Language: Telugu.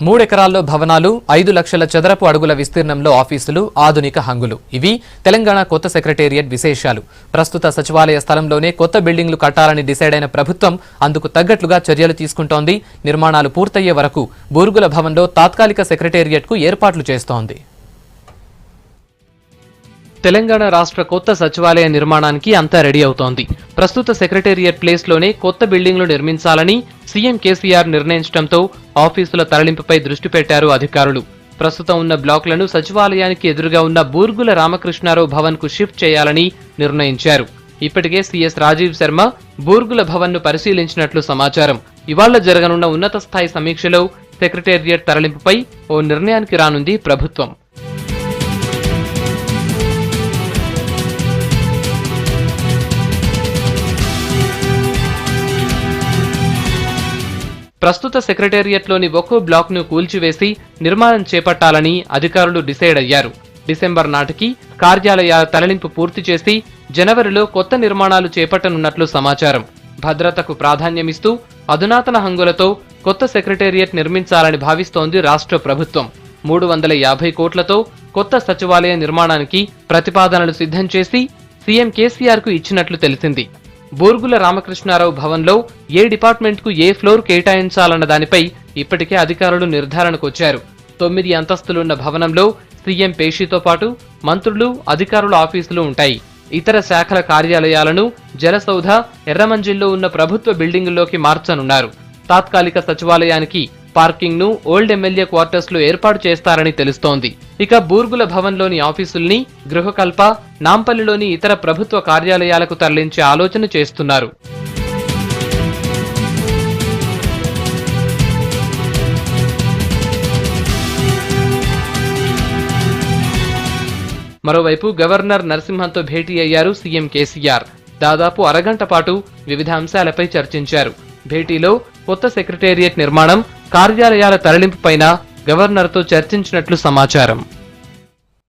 3 ఎకరాల్లో భవనాలు, 5 లక్షల చదరపు అడుగుల విస్తీర్ణంలో ఆఫీసులు, ఆధునిక హంగులు. ఇవి తెలంగాణ కొత్త సెక్రటేరియట్ విశేషాలు. ప్రస్తుత సచివాలయ స్థలంలోనే కొత్త బిల్డింగ్లు కట్టాలని డిసైడ్ అయిన ప్రభుత్వం అందుకు తగ్గట్లుగా చర్యలు తీసుకుంటోంది. నిర్మాణాలు పూర్తయ్యే వరకు బూర్గుల భవన్లో తాత్కాలిక సెక్రటేరియట్కు ఏర్పాట్లు చేస్తోంది. తెలంగాణ రాష్ట్ర కొత్త సచివాలయ నిర్మాణానికి అంతా రెడీ అవుతోంది. ప్రస్తుత సెక్రటేరియట్ ప్లేస్ లోనే కొత్త బిల్డింగ్లు నిర్మించాలని సీఎం కేసీఆర్ నిర్ణయించడంతో ఆఫీసుల తరలింపుపై దృష్టి పెట్టారు అధికారులు. ప్రస్తుతం ఉన్న బ్లాక్లను సచివాలయానికి ఎదురుగా ఉన్న బూర్గుల రామకృష్ణారావు భవన్ కు షిఫ్ట్ చేయాలని నిర్ణయించారు. ఇప్పటికే సీఎస్ రాజీవ్ శర్మ బూర్గుల భవన్ ను పరిశీలించినట్లు సమాచారం. ఇవాళ జరగనున్న ఉన్నత స్థాయి సమీక్షలో సెక్రటేరియట్ తరలింపుపై ఓ నిర్ణయానికి రానుంది ప్రభుత్వం. ప్రస్తుత సెక్రటేరియట్లోని ఒక్కో బ్లాక్ ను కూల్చివేసి నిర్మాణం చేపట్టాలని అధికారులు డిసైడ్ అయ్యారు. డిసెంబర్ నాటికి కార్యాలయాల తరలింపు పూర్తి చేసి జనవరిలో కొత్త నిర్మాణాలు చేపట్టనున్నట్లు సమాచారం. భద్రతకు ప్రాధాన్యమిస్తూ అధునాతన హంగులతో కొత్త సెక్రటేరియట్ నిర్మించాలని భావిస్తోంది రాష్ట్ర ప్రభుత్వం. 350 కోట్లతో కొత్త సచివాలయ నిర్మాణానికి ప్రతిపాదనలు సిద్ధం చేసి సీఎం కేసీఆర్ కు ఇచ్చినట్లు తెలిసింది. బూర్గుల రామకృష్ణారావు భవన్లో ఏ డిపార్ట్మెంట్ కు ఏ ఫ్లోర్ కేటాయించాలన్న దానిపై ఇప్పటికే అధికారులు నిర్ధారణకొచ్చారు. 9 అంతస్తులున్న భవనంలో సీఎం పేషీతో పాటు మంత్రులు, అధికారుల ఆఫీసులు ఉంటాయి. ఇతర శాఖల కార్యాలయాలను జలసౌధ, ఎర్రమంజిల్లో ఉన్న ప్రభుత్వ బిల్డింగుల్లోకి మార్చనున్నారు. తాత్కాలిక సచివాలయానికి పార్కింగ్ ను ఓల్డ్ ఎమ్మెల్యే క్వార్టర్స్ లో ఏర్పాటు చేస్తారని తెలుస్తోంది. ఇక బూర్గుల భవన్ లోని ఆఫీసుల్ని గృహకల్ప, నాంపల్లిలోని ఇతర ప్రభుత్వ కార్యాలయాలకు తరలించే ఆలోచన చేస్తున్నారు. మరోవైపు గవర్నర్ నరసింహన్తో భేటీ అయ్యారు సీఎం కేసీఆర్. దాదాపు అరగంట పాటు వివిధ అంశాలపై చర్చించారు. భేటీలో కొత్త సెక్రటేరియట్ నిర్మాణం, కార్యాలయాల తరలింపుపైన గవర్నర్తో చర్చించినట్లు సమాచారం.